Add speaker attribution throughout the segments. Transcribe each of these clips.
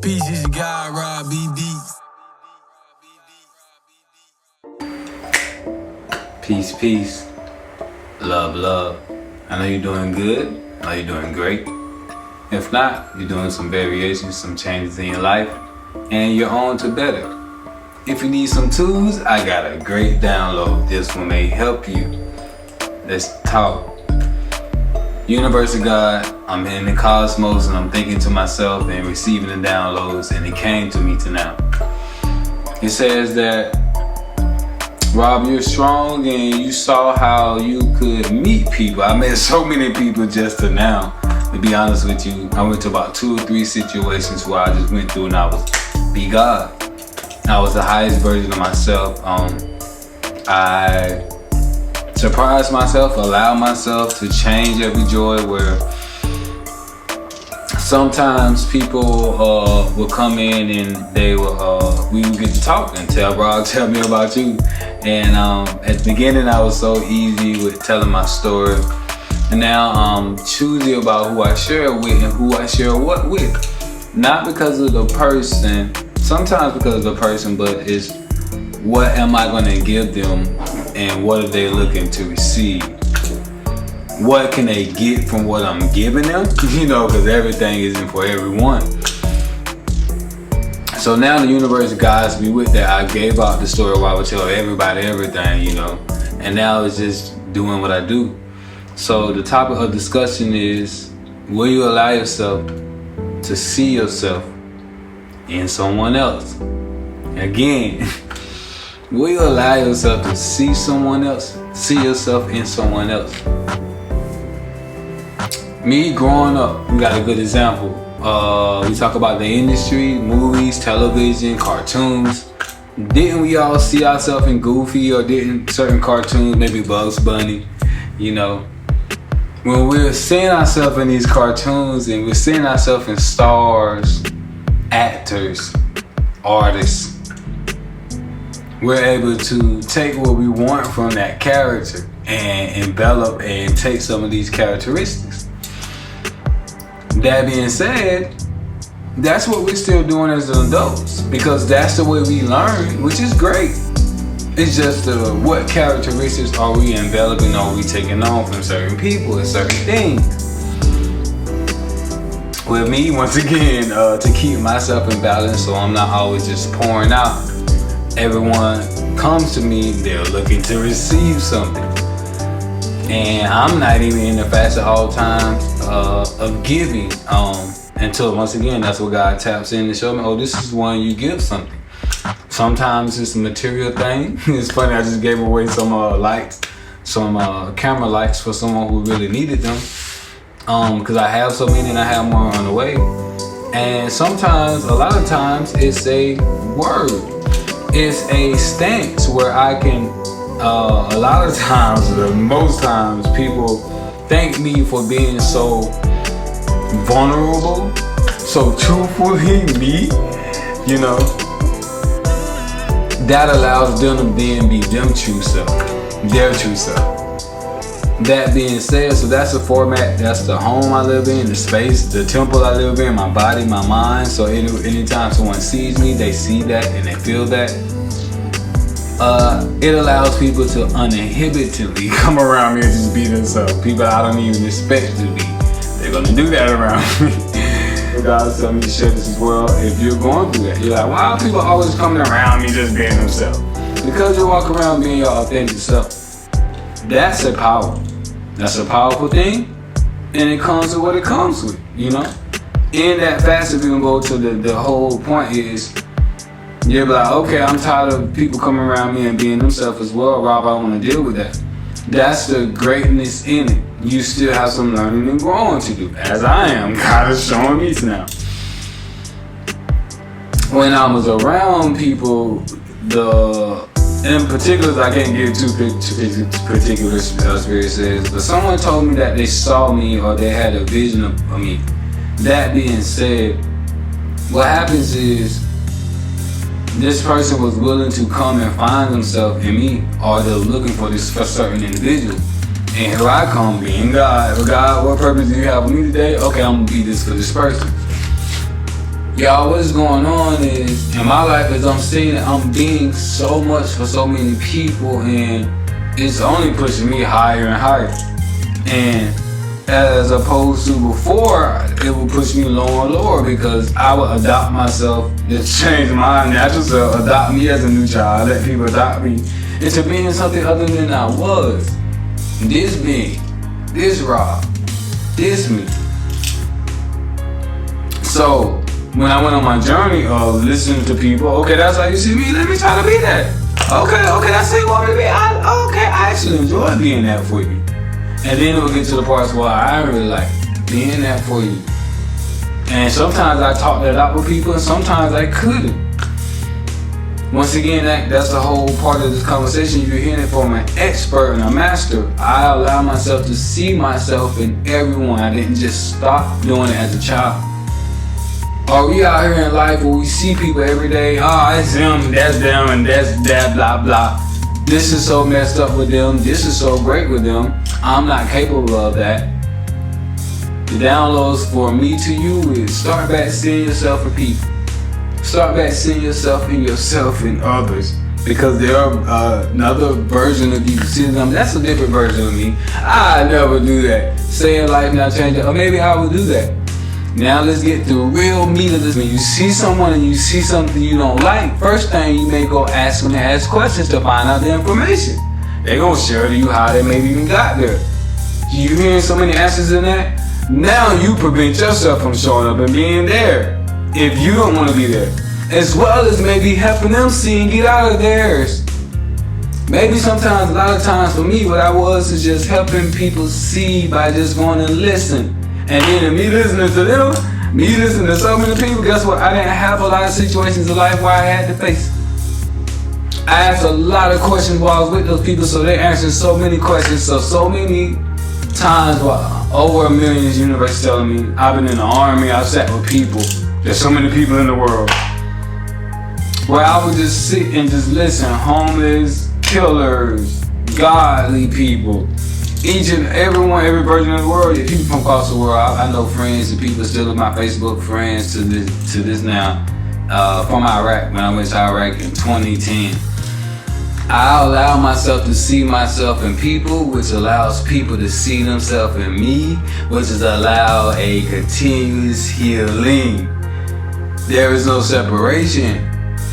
Speaker 1: Peace is God, robbbeatz.
Speaker 2: Peace, peace. Love, love. I know you're doing good. I know you're doing great. If not, you're doing some variations, some changes in your life, and you're on to better. If you need some tools, I got a great download. This one may help you. Let's talk. Universe of God, I'm in the cosmos and I'm thinking to myself and receiving the downloads, and it came to me to now. It says that, Rob, you're strong and you saw how you could meet people. I met so many people just to now. To be honest with you, I went to about 2 or 3 situations where I just went through and I was be God. I was the highest version of myself. I surprised myself, allowed myself to change every joy, where sometimes people will come in and they will we would get to talk and tell me about you. And at the beginning I was so easy with telling my story, and now I'm choosy about who I share with and who I share what with. Not because of the person, sometimes because of the person, but it's what am I going to give them and what are they looking to receive. What can they get from what I'm giving them? Because everything isn't for everyone. So now the universe guides me with that. I gave out the story where I would tell everybody everything, and now it's just doing what I do. So the topic of discussion is, will you allow yourself to see yourself in someone else? Again, will you allow yourself to see someone else? See yourself in someone else? Me growing up, we got a good example. We talk about the industry, movies, television, cartoons. Didn't we all see ourselves in Goofy, or didn't certain cartoons, maybe Bugs Bunny, When we're seeing ourselves in these cartoons and we're seeing ourselves in stars, actors, artists, we're able to take what we want from that character and envelop and take some of these characteristics. That being said, that's what we're still doing as adults, because that's the way we learn, which is great. It's just what characteristics are we enveloping, are we taking on from certain people and certain things. With me, once again, to keep myself in balance so I'm not always just pouring out. Everyone comes to me, they're looking to receive something. And I'm not even in the facet all times of giving. Until, once again, that's what God taps in to show me, oh, this is when you give something. Sometimes it's a material thing. It's funny, I just gave away some lights, some camera lights for someone who really needed them. Because I have so many and I have more on the way. And sometimes, a lot of times, it's a word. It's a stance where I can, a lot of times, most times, people thank me for being so vulnerable, so truthfully me, that allows them to then be them true self, their true self. That being said, so that's the format, that's the home I live in, the space, the temple I live in, my body, my mind. So anytime someone sees me, they see that and they feel that. It allows people to uninhibitedly come around me and just be themselves. People I don't even expect to be. They're gonna do that around me. God tell me to share this as well. If you're going through that, you're like, why are people always coming around me just being themselves? Because you walk around being your authentic self. That's a power. That's a powerful thing, and it comes with what it comes with, In that facet, we can go to the whole point is, you're like, okay, I'm tired of people coming around me and being themselves as well, Rob, I want to deal with that. That's the greatness in it. You still have some learning and growing to do, as I am. God is showing me now. When I was around people, in particular, I can't give too particular experiences, but someone told me that they saw me or they had a vision of me. That being said, what happens is, this person was willing to come and find themselves in me, or they're looking for this for certain individual. And here I come being God. God, what purpose do you have for me today? Okay, I'm gonna be this for this person. Y'all, what's going on is, in my life, is I'm seeing that I'm being so much for so many people, and it's only pushing me higher and higher. And as opposed to before, it would push me lower and lower because I would adopt myself, just change my natural self, adopt me as a new child, let people adopt me into being something other than I was. This me, this Rob, this me. So when I went on my journey of listening to people, okay, that's how you see me, let me try to be that. Okay, that's how you want me to be. I actually enjoy being that for you. And then it would get to the parts where I really like being that for you. And sometimes I talk that out with people, and sometimes I couldn't. Once again, that's the whole part of this conversation. You're hearing it from an expert and a master. I allow myself to see myself in everyone. I didn't just stop doing it as a child. Are we out here in life where we see people every day? Oh, it's them, and that's that, blah, blah. This is so messed up with them. This is so great with them. I'm not capable of that. The downloads for me to you is start back seeing yourself in people. Start back seeing yourself in others. Because they are another version of you. See them, that's a different version of me. I never do that. Saying life not changing, or maybe I would do that. Now let's get the real meat of this. When you see someone and you see something you don't like, first thing you may go ask them to ask questions to find out the information. They gonna share to you how they maybe even got there. You hearing so many answers in that? Now you prevent yourself from showing up and being there if you don't want to be there. As well as maybe helping them see and get out of theirs. Maybe sometimes, a lot of times for me, what I was is just helping people see by just going and listen. And then me listening to them, me listening to so many people, guess what? I didn't have a lot of situations in life where I had to face. I asked a lot of questions while I was with those people, so they answered so many questions. So many times, over 1 million is universe telling me, I've been in the army, I've sat with people. There's so many people in the world. Where I would just sit and just listen. Homeless, killers, godly people. Each and everyone, every version of the world, people from across the world. I know friends and people still in my Facebook friends to this now. From Iraq, when I went to Iraq in 2010. I allow myself to see myself in people, which allows people to see themselves in me, which is allow a continuous healing. There is no separation.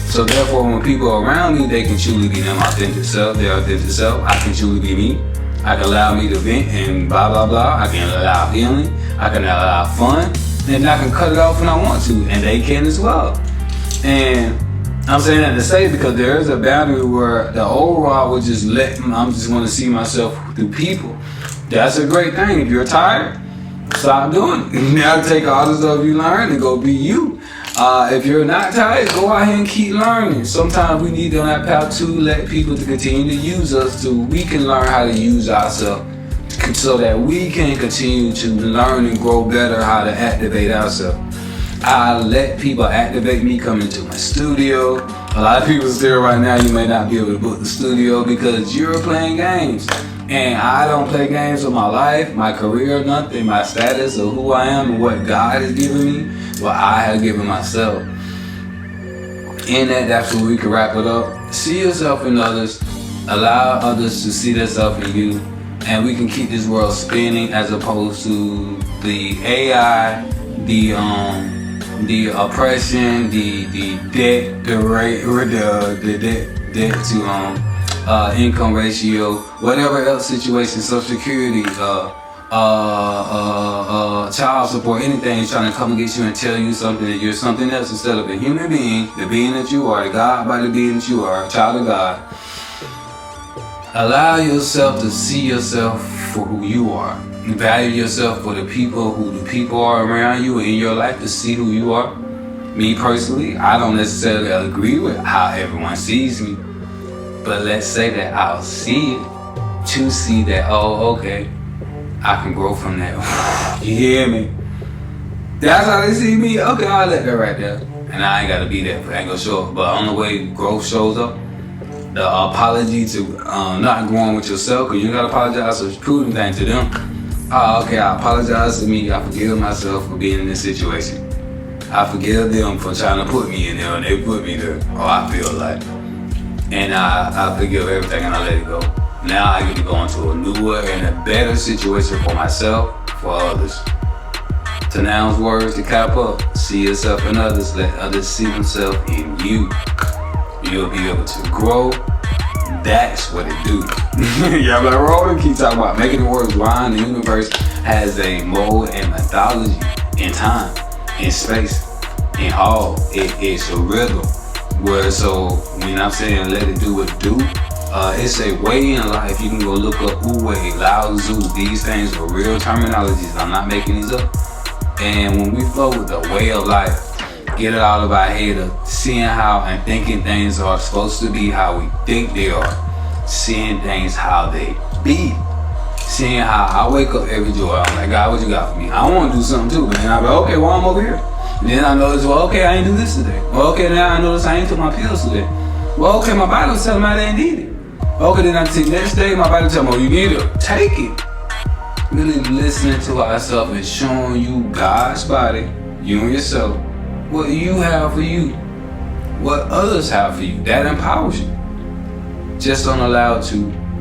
Speaker 2: So therefore, when people are around me, they can truly be them authentic self, their authentic self. I can truly be me. I can allow me to vent and blah, blah, blah. I can allow healing. I can allow fun. And I can cut it off when I want to. And they can as well. And I'm saying that to say because there is a boundary where the old Rod would just I'm just want to see myself through people. That's a great thing. If you're tired, stop doing it. Now take all the stuff you learned and go be you. If you're not tired, go out here and keep learning. Sometimes we need on that path to let people to continue to use us so we can learn how to use ourselves so that we can continue to learn and grow better how to activate ourselves. I let people activate me, come into my studio. A lot of people still right now, you may not be able to book the studio because you're playing games. And I don't play games with my life, my career, nothing, my status or who I am and what God has given me, what I have given myself. In that's where we can wrap it up. See yourself in others, allow others to see themselves in you, and we can keep this world spinning as opposed to the AI, the oppression, the debt, the debt to income ratio, whatever else situation, Social Security, child support, anything is trying to come and get you and tell you something that you're something else instead of a human being, the being that you are, the God by the being that you are, a child of God. Allow yourself to see yourself for who you are. Value yourself for the people who the people are around you in your life to see who you are. Me personally, I don't necessarily agree with how everyone sees me, but let's say that I'll see it to see that, oh, okay, I can grow from that. You hear me? That's how they see me. Okay, I'll let that right there. And I ain't gotta be there, I ain't gonna show up. But on the way growth shows up, the apology to not growing with yourself, because you gotta apologize for proving things to them. Oh, okay, I apologize to me. I forgive myself for being in this situation. I forgive them for trying to put me in there, and they put me there. Oh, I feel like. And I forgive everything and I let it go. Now I get to go into a newer and a better situation for myself, for others. To Noun's words, to cap up, see yourself in others, let others see themselves in you. You'll be able to grow. That's what it do. Yeah, like Roland keep talking about making the words rhyme. The universe has a mode and methodology in time, in space, in all. It's a rhythm. Where so when I'm saying let it do what it do, it's a way in life. You can go look up Wu, Lao Tzu. These things are real terminologies. I'm not making these up. And when we flow with the way of life, get it out of our head of seeing how and thinking things are supposed to be how we think they are. Seeing things how they be. Seeing how I wake up every day. I'm like, God, what you got for me? I want to do something too, man. I'm like, okay, well, I'm over here. Then I notice, well, okay, I ain't do this today. Well, okay, now I notice I ain't took my pills today. Well, okay, my body was telling me I didn't need it. Okay, then I take next day, my body tell me, oh, you need it. Take it. Really listening to ourselves and showing you God's body, you and yourself, what you have for you, what others have for you. That empowers you. Just don't allow it to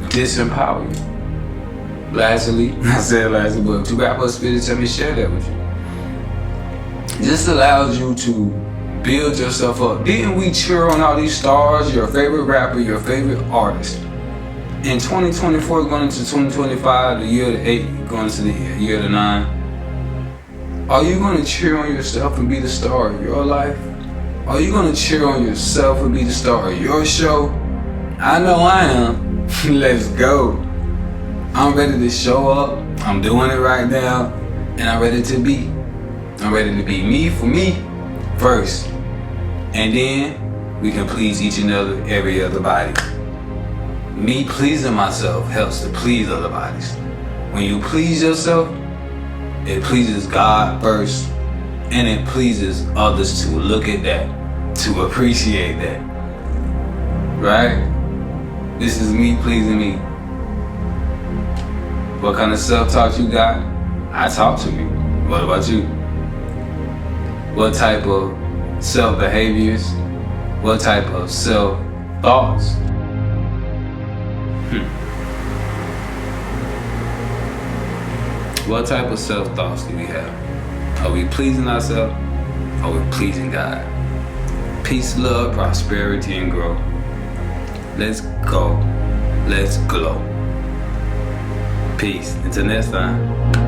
Speaker 2: disempower you. Lastly, I said lastly, but to wrap up Spirit, tell me share that with you. This allows you to build yourself up. Didn't we cheer on all these stars, your favorite rapper, your favorite artist? In 2024, going into 2025, the year of the 8, going into the year of the 9, are you going to cheer on yourself and be the star of your life? Are you going to cheer on yourself and be the star of your show? I know I am. Let's go. I'm ready to show up. I'm doing it right now. And I'm ready to be. I'm ready to be me for me first. And then we can please each another, every other body. Me pleasing myself helps to please other bodies. When you please yourself, it pleases God first, and it pleases others to look at that, to appreciate that. Right? This is me pleasing me. What kind of self-talk you got? I talk to me. What about you? What type of self-behaviors? What type of self-thoughts? What type of self-thoughts do we have? Are we pleasing ourselves? Are we pleasing God? Peace, love, prosperity, and growth. Let's go. Let's glow. Peace. Until next time.